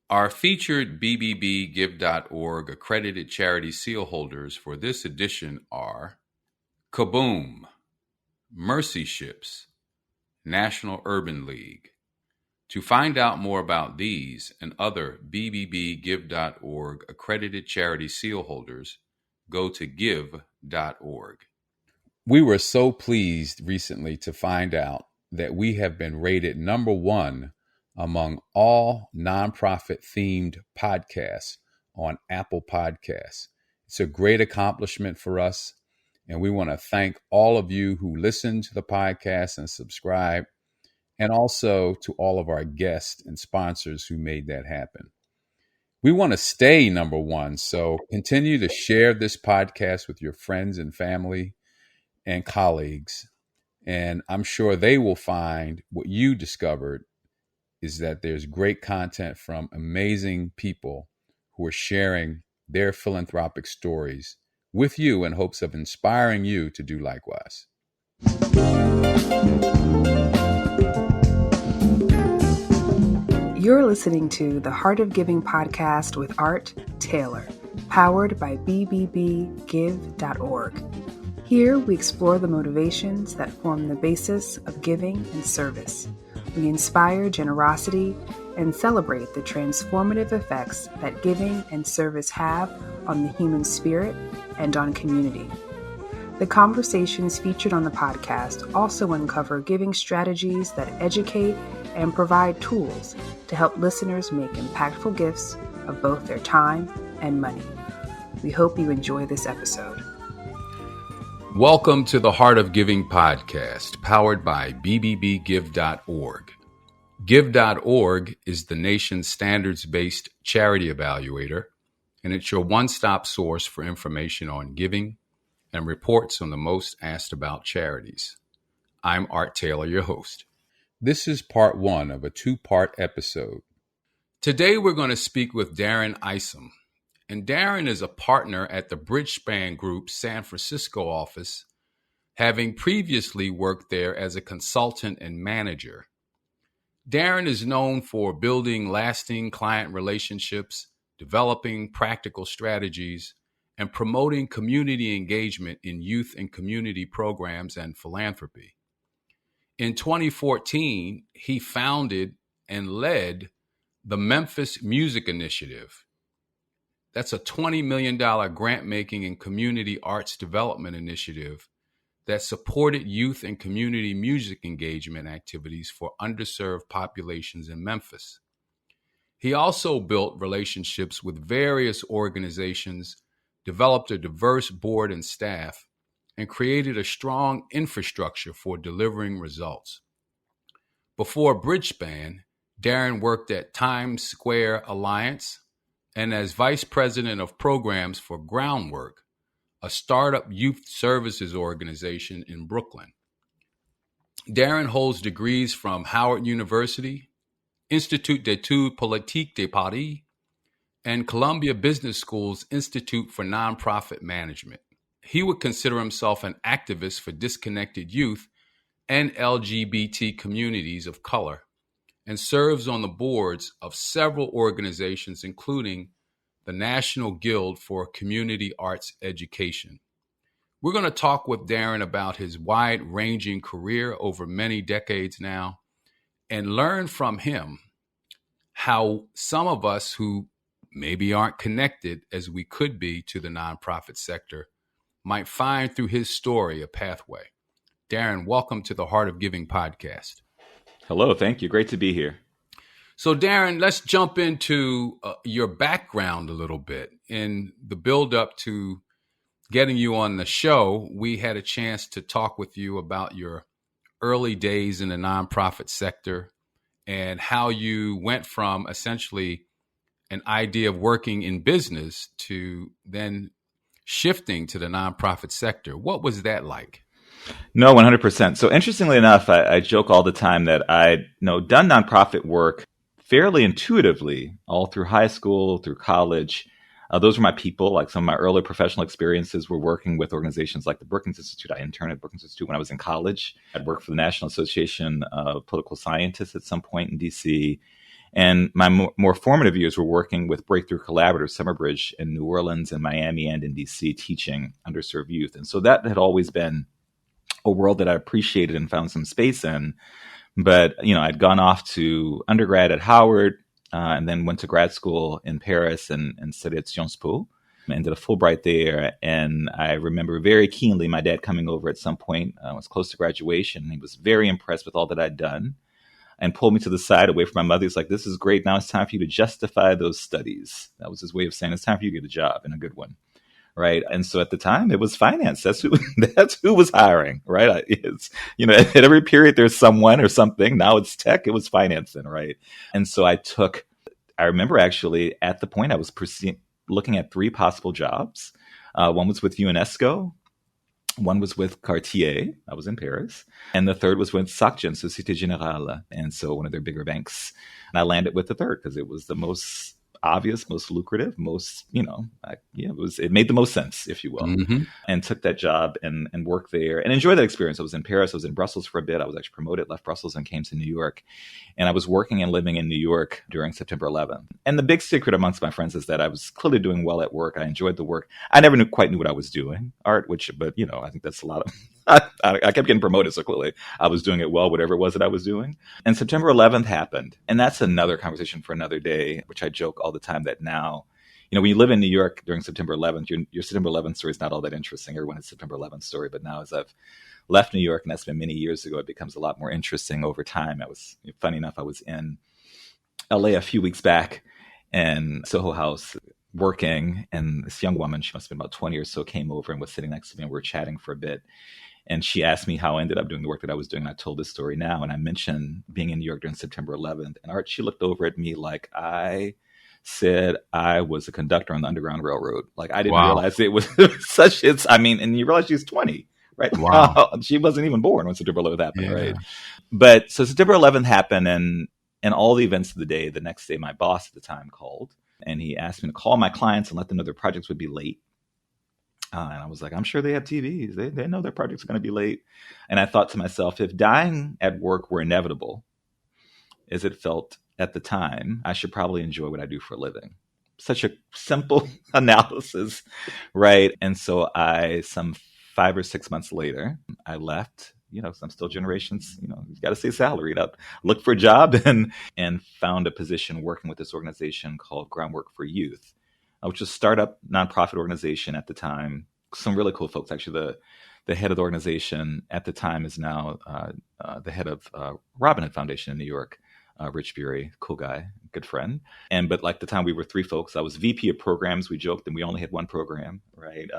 Our featured BBBGive.org accredited charity seal holders for this edition are Kaboom, Mercy Ships, National Urban League. To find out more about these and other BBBGive.org accredited charity seal holders, go to give.org. We were so pleased recently to find out that we have been rated number one among all nonprofit themed podcasts on Apple Podcasts. It's a great accomplishment for us, and we want to thank all of you who listen to the podcast and subscribe, and also to all of our guests and sponsors who made that happen. We want to stay number one, so continue to share this podcast with your friends and family and colleagues, and I'm sure they will find what you discovered is that there's great content from amazing people who are sharing their philanthropic stories with you in hopes of inspiring you to do likewise. You're listening to the Heart of Giving podcast with Art Taylor, powered by BBBGive.org. Here we explore the motivations that form the basis of giving and service. We inspire generosity and celebrate the transformative effects that giving and service have on the human spirit and on community. The conversations featured on the podcast also uncover giving strategies that educate and provide tools to help listeners make impactful gifts of both their time and money. We hope you enjoy this episode. Welcome to the Heart of Giving podcast, powered by BBBGive.org. Give.org is the nation's standards-based charity evaluator, and it's your one-stop source for information on giving and reports on the most asked about charities. I'm Art Taylor, your host. This is part one of a two-part episode. Today we're going to speak with Darren Isom. And Darren is a partner at the Bridgespan Group San Francisco office, having previously worked there as a consultant and manager. Darren is known for building lasting client relationships, developing practical strategies, and promoting community engagement in youth and community programs and philanthropy. In 2014, he founded and led the Memphis Music Initiative. That's a $20 million grant-making and community arts development initiative that supported youth and community music engagement activities for underserved populations in Memphis. He also built relationships with various organizations, developed a diverse board and staff, and created a strong infrastructure for delivering results. Before Bridgespan, Darren worked at Times Square Alliance and as vice president of programs for Groundwork, a startup youth services organization in Brooklyn. Darren holds degrees from Howard University, Institut d'études politiques de Paris, and Columbia Business School's Institute for Nonprofit Management. He would consider himself an activist for disconnected youth and LGBT communities of color, and serves on the boards of several organizations, including the National Guild for Community Arts Education. We're going to talk with Darren about his wide-ranging career over many decades now and learn from him how some of us who maybe aren't connected as we could be to the nonprofit sector might find through his story a pathway. Darren, welcome to the Heart of Giving podcast. Hello, thank you. Great to be here. So, Darren, let's jump into your background a little bit. In the build-up to getting you on the show, we had a chance to talk with you about your early days in the nonprofit sector and how you went from essentially an idea of working in business to then shifting to the nonprofit sector. What was that like? No, 100%. So interestingly enough, I joke all the time that I'd done nonprofit work fairly intuitively all through high school, through college. Those were my people. Like some of my early professional experiences were working with organizations like the Brookings Institute. I interned at Brookings Institute when I was in college. I'd worked for the National Association of Political Scientists at some point in DC. And my more formative years were working with Breakthrough Collaborative Summer Bridge in New Orleans and Miami and in DC, teaching underserved youth. And so that had always been a world that I appreciated and found some space in. But, I'd gone off to undergrad at Howard and then went to grad school in Paris and studied at Sciences Po and did a Fulbright there. And I remember very keenly my dad coming over at some point. I was close to graduation. He was very impressed with all that I'd done and pulled me to the side away from my mother. He's like, "This is great. Now it's time for you to justify those studies." That was his way of saying it's time for you to get a job, and a good one. Right. And so at the time it was finance. That's who was hiring. Right. At every period there's someone or something. Now it's tech. It was finance then. Right. And so I remember actually at the point I was looking at 3 possible jobs. One was with UNESCO. One was with Cartier. I was in Paris. And the third was with SocGen, Société Générale. And so one of their bigger banks. And I landed with the third because it was the most obvious, most lucrative, most, it made the most sense, if you will, and took that job and worked there and enjoyed that experience. I was in Paris. I was in Brussels for a bit. I was actually promoted, left Brussels and came to New York. And I was working and living in New York during September 11th. And the big secret amongst my friends is that I was clearly doing well at work. I enjoyed the work. I never quite knew what I was doing, art, but I think that's a lot of, I kept getting promoted. So clearly I was doing it well, whatever it was that I was doing. And September 11th happened. And that's another conversation for another day, which I joke all the time that now, when you live in New York during September 11th, your September 11th story is not all that interesting. Everyone has September 11th story. But now as I've left New York, and that's been many years ago, it becomes a lot more interesting over time. Funny enough, I was in LA a few weeks back in Soho House working, and this young woman, she must have been about 20 or so, came over and was sitting next to me, and we were chatting for a bit. And she asked me how I ended up doing the work that I was doing. And I told this story now. And I mentioned being in New York during September 11th. And Art, she looked over at me like I said I was a conductor on the Underground Railroad. Like I didn't realize it was and you realize she's 20, right? Wow. She wasn't even born when September 11th happened, Yeah. right? But so September 11th happened, and all the events of the day, the next day, my boss at the time called. And he asked me to call my clients and let them know their projects would be late. And I was like, I'm sure they have TVs. They know their projects are going to be late. And I thought to myself, if dying at work were inevitable, as it felt at the time, I should probably enjoy what I do for a living. Such a simple analysis, right? And so some 5 or 6 months later, I left. I'm still generations, you've got to stay salaried up, look for a job and found a position working with this organization called Groundwork for Youth, which was a startup nonprofit organization at the time. Some really cool folks. Actually, the head of the organization at the time is now the head of Robin Hood Foundation in New York, Rich Bury, cool guy, good friend. But like the time we were 3 folks, I was VP of programs. We joked and we only had 1 program, right?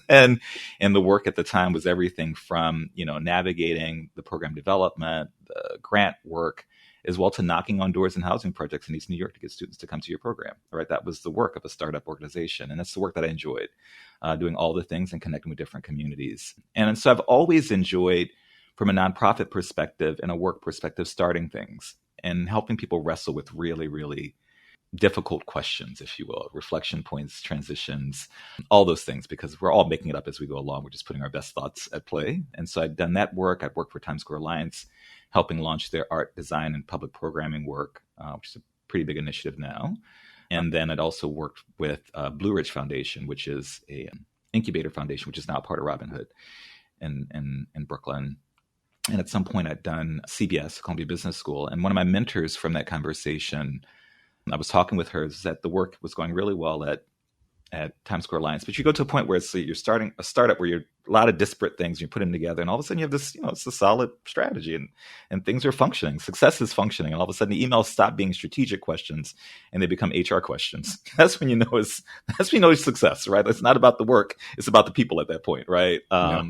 And the work at the time was everything from, navigating the program development, the grant work, as well to knocking on doors and housing projects in East New York to get students to come to your program, right? That was the work of a startup organization. And that's the work that I enjoyed, doing all the things and connecting with different communities. And so I've always enjoyed, from a nonprofit perspective and a work perspective, starting things and helping people wrestle with really, really difficult questions, if you will, reflection points, transitions, all those things, because we're all making it up as we go along. We're just putting our best thoughts at play. And so I've done that work. I've worked for Times Square Alliance, helping launch their art, design, and public programming work, which is a pretty big initiative now. And then I'd also worked with Blue Ridge Foundation, which is an incubator foundation, which is now part of Robin Hood in Brooklyn. And at some point I'd done CBS, Columbia Business School. And one of my mentors from that conversation, I was talking with her, is that the work was going really well at Times Square Alliance. But you go to a point where you're starting a startup where you're a lot of disparate things, you're putting together, and all of a sudden you have this, it's a solid strategy and things are functioning. Success is functioning. And all of a sudden the emails stop being strategic questions and they become HR questions. That's when you know it's success, right? It's not about the work. It's about the people at that point, right?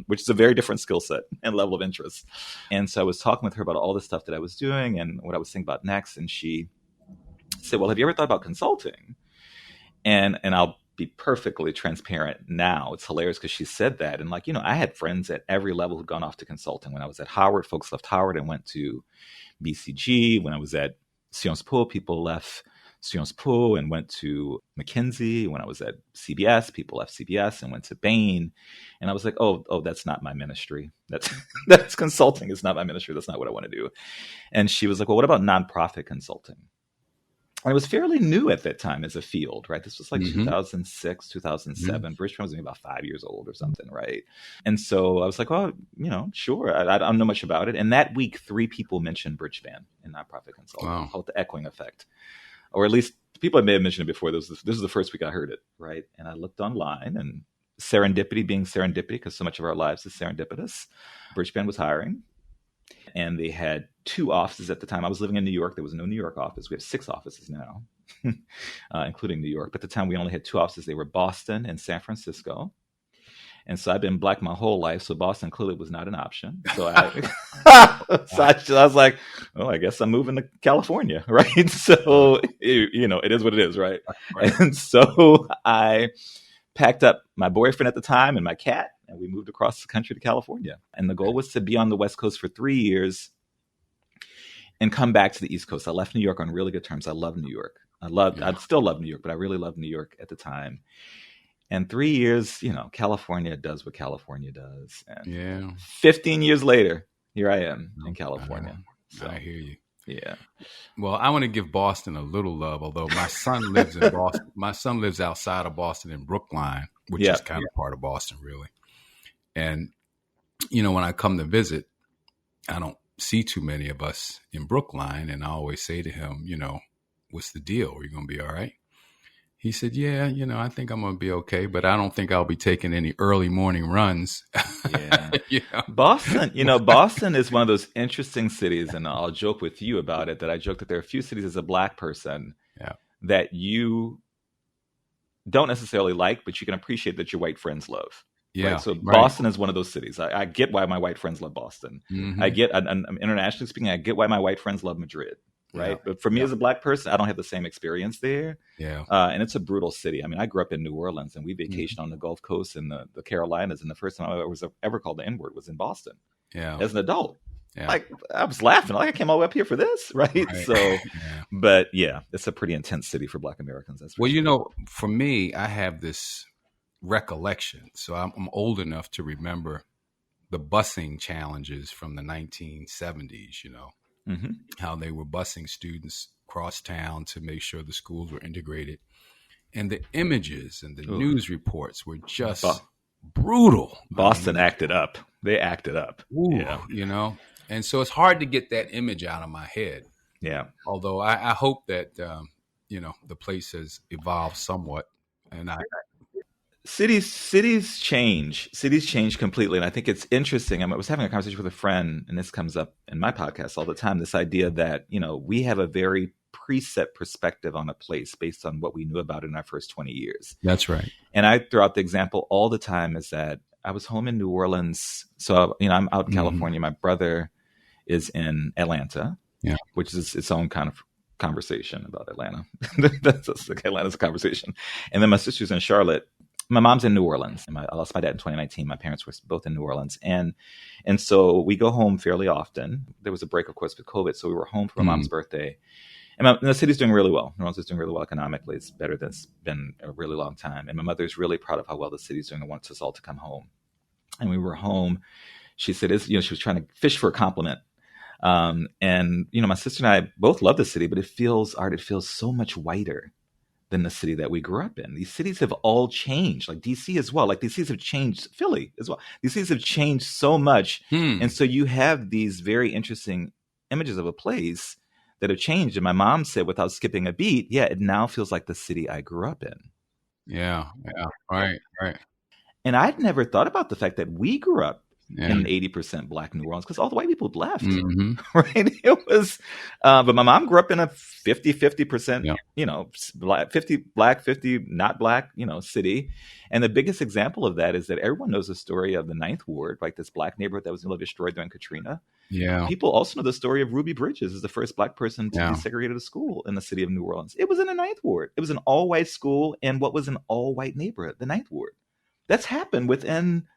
Which is a very different skill set and level of interest. And so I was talking with her about all the stuff that I was doing and what I was thinking about next. And she said, well, have you ever thought about consulting? And I'll be perfectly transparent now. It's hilarious because she said that. And I had friends at every level who'd gone off to consulting. When I was at Howard, folks left Howard and went to BCG. When I was at Sciences Po, people left Sciences Po and went to McKinsey. When I was at CBS, people left CBS and went to Bain. And I was like, oh, that's not my ministry. That's consulting is not my ministry. That's not what I want to do. And she was like, well, what about nonprofit consulting? And it was fairly new at that time as a field, right? This was like Mm-hmm. 2006, Mm-hmm. 2007. Bridgespan was maybe about 5 years old or something, right? And so I was like, well, sure. I don't know much about it. And that week, 3 people mentioned Bridgespan in nonprofit consulting, Wow. called the echoing effect. Or at least people may have mentioned it before. This is the first week I heard it, right? And I looked online, and serendipity being serendipity, because so much of our lives is serendipitous, Bridgespan was hiring. And they had 2 offices at the time. I was living in New York. There was no New York office. We have 6 offices now, including New York. But at the time, we only had 2 offices. They were Boston and San Francisco. And so I've been Black my whole life. So Boston clearly was not an option. So I was like, oh, I guess I'm moving to California, right? So, it is what it is, right? And so I packed up my boyfriend at the time and my cat, and we moved across the country to California. And the goal was to be on the West Coast for 3 years and come back to the East Coast. I left New York on really good terms. I love New York. I still love New York, but I really loved New York at the time. And 3 years, California does what California does. And 15 years later, here I am in California. So, I hear you. Yeah. Well, I want to give Boston a little love, although my son lives in Boston. My son lives outside of Boston in Brookline, which is kind of part of Boston, really. And, when I come to visit, I don't see too many of us in Brookline. And I always say to him, what's the deal? Are you going to be all right? He said, yeah, I think I'm going to be okay, but I don't think I'll be taking any early morning runs. Yeah. Boston is one of those interesting cities, and I'll joke with you about it, that I joke that there are a few cities as a Black person that you don't necessarily like, but you can appreciate that your white friends love. Yeah. Right? So Boston is one of those cities. I get why my white friends love Boston. Mm-hmm. I get, internationally speaking, I get why my white friends love Madrid. Right. Yeah. But for me as a Black person, I don't have the same experience there. Yeah. And it's a brutal city. I mean, I grew up in New Orleans, and we vacationed on the Gulf Coast and the Carolinas. And the first time I was ever called the N-word was in Boston. Yeah. As an adult. Yeah. Like, I was laughing. Like, I came all the way up here for this. Right. So, but yeah, it's a pretty intense city for Black Americans. That's well, for me, I have this recollection. So I'm old enough to remember the busing challenges from the 1970s, Mm-hmm. How they were busing students across town to make sure the schools were integrated. And the images and the news reports were just brutal. Boston acted up. They acted up. Yeah. And so it's hard to get that image out of my head. Yeah. Although I hope that, the place has evolved somewhat. And Cities change completely. And I think it's interesting. I was having a conversation with a friend, and this comes up in my podcast all the time, this idea that, we have a very preset perspective on a place based on what we knew about it in our first 20 years. That's right. And I throw out the example all the time is that I was home in New Orleans. So, I'm out in California. My brother is in Atlanta, which is its own kind of conversation about Atlanta. Atlanta's a conversation. And then my sister's in Charlotte. My mom's in New Orleans. I lost my dad in 2019. My parents were both in New Orleans. And so we go home fairly often. There was a break, of course, with COVID. So we were home for my mom's birthday. And the city's doing really well. New Orleans is doing really well economically. It's better than it's been a really long time. And my mother's really proud of how well the city's doing and wants us all to come home. And we were home. She said, she was trying to fish for a compliment. And my sister and I both love the city, but it feels so much whiter than the city that we grew up in. These cities have all changed, like DC as well. Like these cities have changed, Philly as well. These cities have changed so much. And so you have these very interesting images of a place that have changed. And my mom said, without skipping a beat, it now feels like the city I grew up in. Yeah. Right. And I'd never thought about the fact that we grew up in 80% Black New Orleans because all the white people had left, right? It was, but my mom grew up in a 50%, 50 Black, 50 not Black, city. And the biggest example of that is that everyone knows the story of the Ninth Ward, like this Black neighborhood that was nearly destroyed during Katrina. Yeah. People also know the story of Ruby Bridges as the first Black person to be segregated a school in the city of New Orleans. It was in the Ninth Ward. It was an all-white school in what was an all-white neighborhood, the Ninth Ward. That's happened within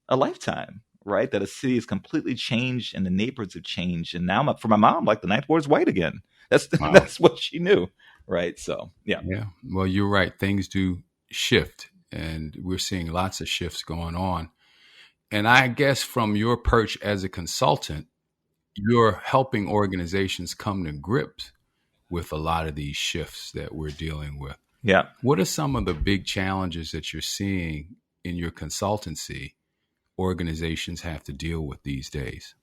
a lifetime. Right, that a city has completely changed and the neighborhoods have changed, and now for my mom, like the Ninth Ward is white again. That's what she knew, right? So yeah. Well, you're right. Things do shift, and we're seeing lots of shifts going on. And I guess from your perch as a consultant, you're helping organizations come to grips with a lot of these shifts that we're dealing with. Yeah. What are some of the big challenges that you're seeing in your consultancy organizations have to deal with these days?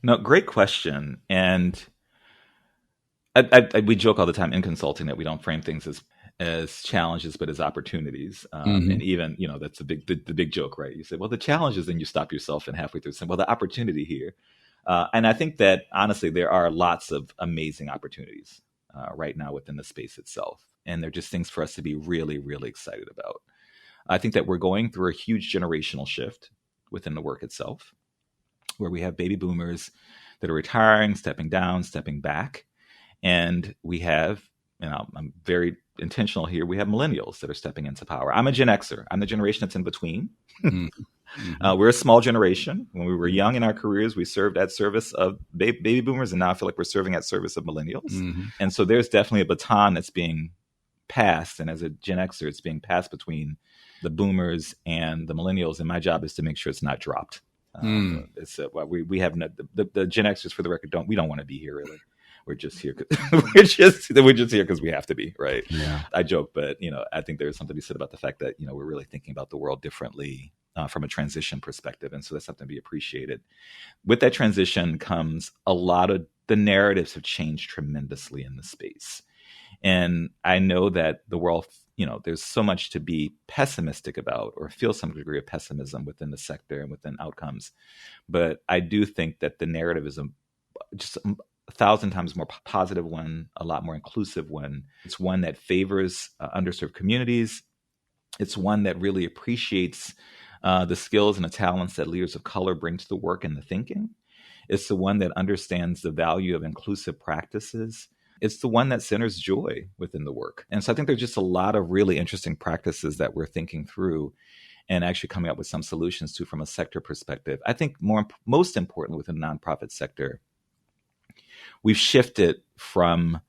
No, great question. And we joke all the time in consulting that we don't frame things as challenges, but as opportunities. And even, that's the big joke, right? You say, well, the challenge is, then you stop yourself and halfway through saying, well, the opportunity here. And I think that honestly, there are lots of amazing opportunities right now within the space itself. And they're just things for us to be really, really excited about. I think that we're going through a huge generational shift within the work itself, where we have baby boomers that are retiring, stepping down, stepping back. And we have, I'm very intentional here, we have millennials that are stepping into power. I'm a Gen Xer. I'm the generation that's in between. We're a small generation. When we were young in our careers, we served at service of baby boomers, and now I feel like we're serving at service of millennials. And so there's definitely a baton that's being passed. And as a Gen Xer, it's being passed between the boomers and the millennials. And my job is to make sure it's not dropped. We have the Gen Xers, for the record, we don't want to be here really. We're just here. We're just here because we have to be, right? Yeah. I joke, but I think there's something to be said about the fact that we're really thinking about the world differently from a transition perspective, and so that's something to be appreciated. With that transition comes a lot of the narratives have changed tremendously in the space, and I know that the world, there's so much to be pessimistic about or feel some degree of pessimism within the sector and within outcomes, but I do think that the narrative is just 1,000 times more positive one, a lot more inclusive one. It's one that favors underserved communities. It's one that really appreciates the skills and the talents that leaders of color bring to the work and the thinking. It's the one that understands the value of inclusive practices. It's the one that centers joy within the work. And so I think there's just a lot of really interesting practices that we're thinking through and actually coming up with some solutions to from a sector perspective. I think most important within the nonprofit sector, we've shifted from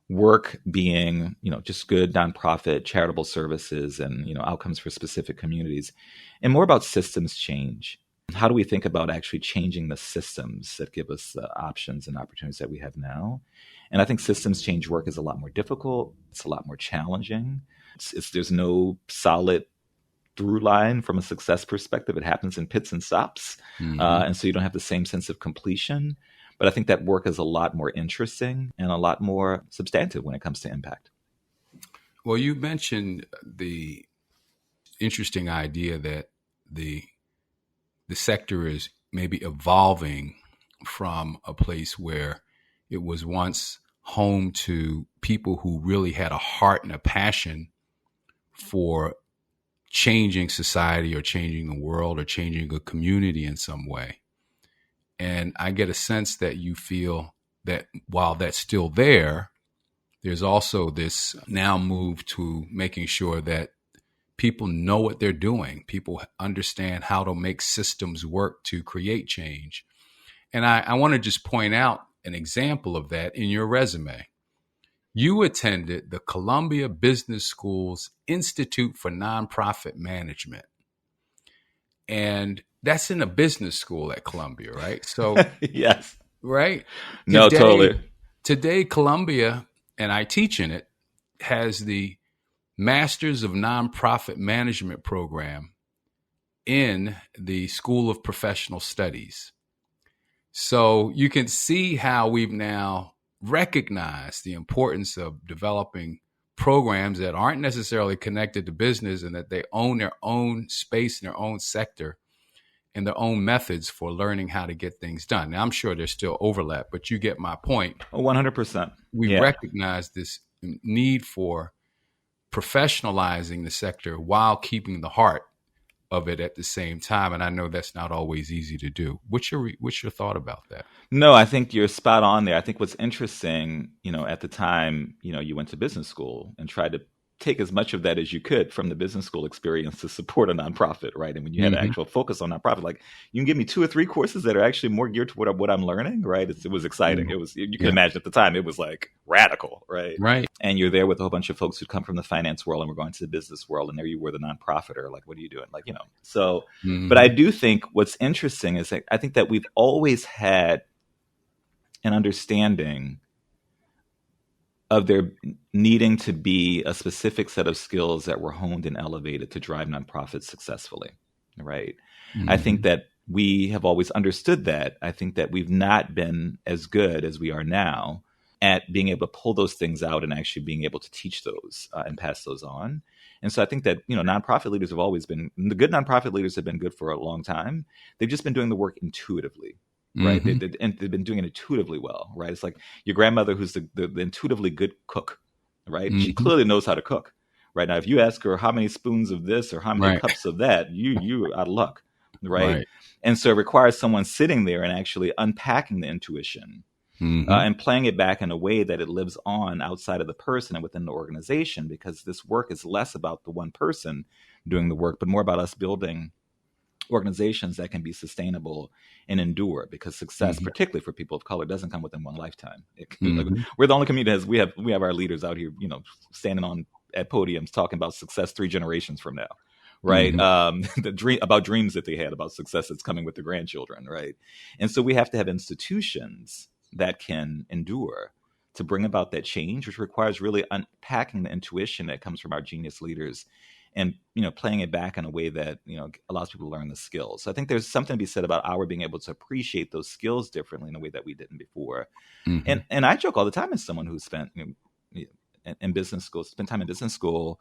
work being, just good nonprofit charitable services and, outcomes for specific communities, and more about systems change. How do we think about actually changing the systems that give us the options and opportunities that we have now? And I think systems change work is a lot more difficult. It's a lot more challenging. There's no solid through line from a success perspective. It happens in pits and stops. And so you don't have the same sense of completion. But I think that work is a lot more interesting and a lot more substantive when it comes to impact. Well, you mentioned the interesting idea that the sector is maybe evolving from a place where it was once home to people who really had a heart and a passion for changing society or changing the world or changing a community in some way. And I get a sense that you feel that while that's still there, there's also this now move to making sure that people know what they're doing. People understand how to make systems work to create change. And I want to just point out an example of that in your resume. You attended the Columbia Business School's Institute for Nonprofit Management. And that's in a business school at Columbia, right? So, yes. Right? No, totally. Today, Columbia, and I teach in it, has the Masters of Nonprofit Management program in the School of Professional Studies. So you can see how we've now recognized the importance of developing programs that aren't necessarily connected to business and that they own their own space and their own sector and their own methods for learning how to get things done. Now, I'm sure there's still overlap, but you get my point. 100%. We recognize this need for professionalizing the sector while keeping the heart of it at the same time. And I know that's not always easy to do. What's your thought about that? No, I think you're spot on there. I think what's interesting, at the time, you went to business school and tried to take as much of that as you could from the business school experience to support a nonprofit, right? And when you had an actual focus on nonprofit, like you can give me 2 or 3 courses that are actually more geared to what I'm learning, right? It was exciting. It was, you can imagine at the time, it was like radical, right? Right. And you're there with a whole bunch of folks who come from the finance world and we're going to the business world, and there you were, the nonprofiter, like, what are you doing? Like, so, but I do think what's interesting is that I think that we've always had an understanding of there needing to be a specific set of skills that were honed and elevated to drive nonprofits successfully, right? Mm-hmm. I think that we have always understood that. I think that we've not been as good as we are now at being able to pull those things out and actually being able to teach those and pass those on. And so I think that, nonprofit leaders have always been, the good nonprofit leaders have been good for a long time. They've just been doing the work intuitively, right? Mm-hmm. And they've been doing it intuitively well, right? It's like your grandmother who's the intuitively good cook, right? Mm-hmm. She clearly knows how to cook, right? Now, if you ask her how many spoons of this or how many Right. cups of that, you're out of luck, right? Right. And so it requires someone sitting there and actually unpacking the intuition. Mm-hmm. And playing it back in a way that it lives on outside of the person and within the organization, because this work is less about the one person doing the work, but more about us building organizations that can be sustainable and endure, because success, Mm-hmm. particularly for people of color, doesn't come within one lifetime. Mm-hmm. We're the only community that we have our leaders out here, standing on at podiums talking about success 3 generations from now. Right. Mm-hmm. About dreams that they had about success that's coming with the grandchildren. Right. And so we have to have institutions that can endure to bring about that change, which requires really unpacking the intuition that comes from our genius leaders and, playing it back in a way that, allows people to learn the skills. So I think there's something to be said about our being able to appreciate those skills differently in a way that we didn't before. Mm-hmm. And I joke all the time as someone who spent in business school, spent time in business school.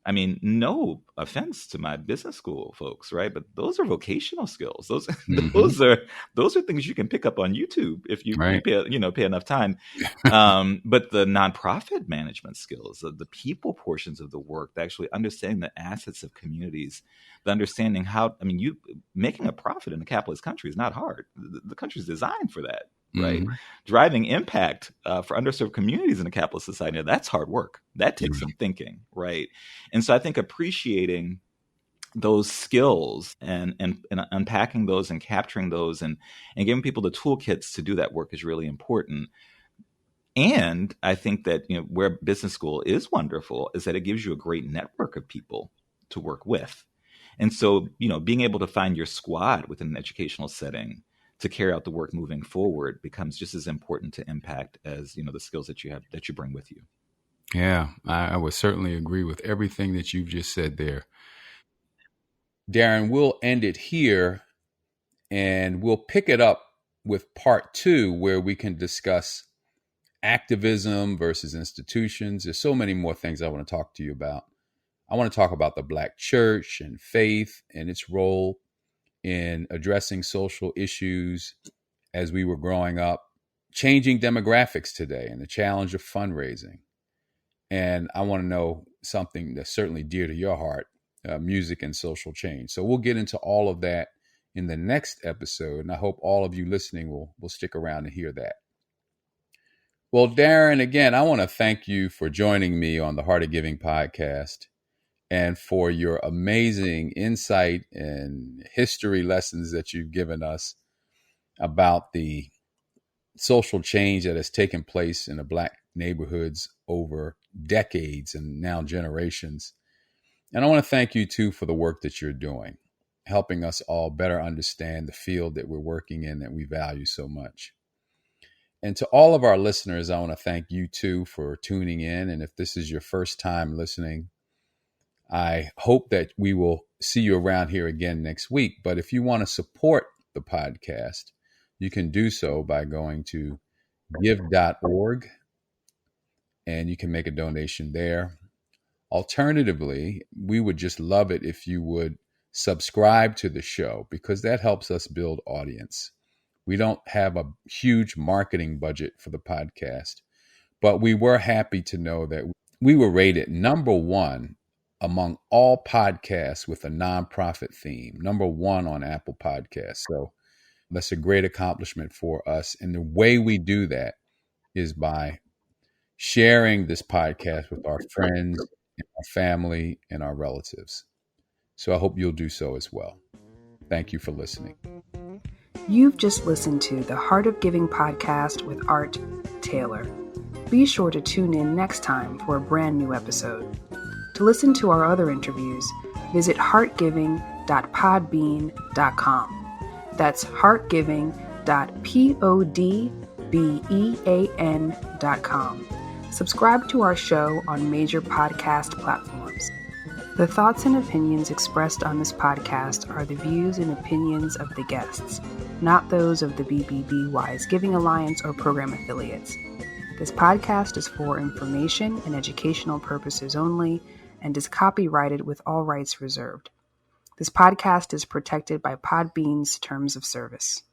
I mean, no offense to my business school folks, right? But those are vocational skills. Those Mm-hmm. those are things you can pick up on YouTube if you Right. pay enough time. But the nonprofit management skills, the people portions of the work, the actually understanding the assets of communities, the understanding you making a profit in a capitalist country is not hard. The country is designed for that, right? Mm-hmm. Driving impact for underserved communities in a capitalist society, that's hard work. That takes some thinking, right? And so I think appreciating those skills and unpacking those and capturing those and giving people the toolkits to do that work is really important. And I think that, where business school is wonderful is that it gives you a great network of people to work with. And so, being able to find your squad within an educational setting to carry out the work moving forward becomes just as important to impact as, the skills that you bring with you. Yeah, I would certainly agree with everything that you've just said there. Darren, we'll end it here and we'll pick it up with part 2, where we can discuss activism versus institutions. There's so many more things I want to talk to you about. I want to talk about the Black church and faith and its role in addressing social issues as we were growing up, changing demographics today, and the challenge of fundraising. And I want to know something that's certainly dear to your heart, music and social change. So we'll get into all of that in the next episode. And I hope all of you listening will stick around to hear that. Well, Darren, again, I want to thank you for joining me on the Heart of Giving podcast and for your amazing insight and history lessons that you've given us about the social change that has taken place in the Black neighborhoods over decades and now generations. And I want to thank you too for the work that you're doing, helping us all better understand the field that we're working in that we value so much. And to all of our listeners, I want to thank you too for tuning in. And if this is your first time listening, I hope that we will see you around here again next week. But if you want to support the podcast, you can do so by going to give.org and you can make a donation there. Alternatively, we would just love it if you would subscribe to the show, because that helps us build audience. We don't have a huge marketing budget for the podcast, but we were happy to know that we were rated number 1 among all podcasts with a nonprofit theme, number 1 on Apple Podcasts. So that's a great accomplishment for us. And the way we do that is by sharing this podcast with our friends, our family, and our relatives. So I hope you'll do so as well. Thank you for listening. You've just listened to the Heart of Giving podcast with Art Taylor. Be sure to tune in next time for a brand new episode. To listen to our other interviews, visit heartgiving.podbean.com. That's heartgiving.podbean.com. Subscribe to our show on major podcast platforms. The thoughts and opinions expressed on this podcast are the views and opinions of the guests, not those of the BBBY's Giving Alliance or program affiliates. This podcast is for information and educational purposes only and is copyrighted with all rights reserved. This podcast is protected by Podbean's terms of service.